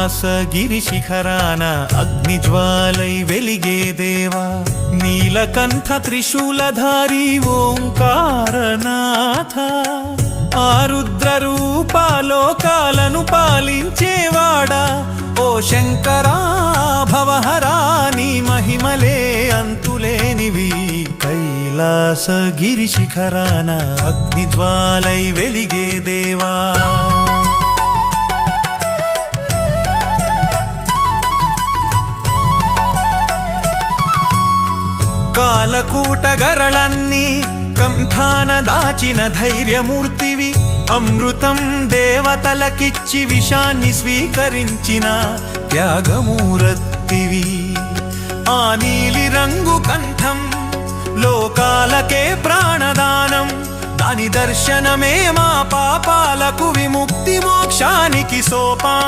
కైలాసగిరి శిఖరాన అగ్నిజ్వాలై వెలిగే దేవా, నీలకంఠ త్రిశూలధారి ఓంకారనాథ, ఆరుద్ర రూపాలోకాలను పాలించేవాడా, ఓ శంకరా భవహరా నీ మహిమలే అంతులేనివి. కైలాసగిరి శిఖరాన అగ్నిజ్వాలై వెలిగే దేవా, కాలకూట గరళన్ని కంఠాన దాచిన ధైర్యమూర్తివి, అమృతం దేవతలకిచ్చి విషాన్ని స్వీకరించిన త్యాగమూర్తివి. ఆ నీలి రంగు కంఠం లోకాలకే ప్రాణదానం, దాని దర్శనమే మా పాపాలకు విముక్తి, మోక్షానికి సోపానం.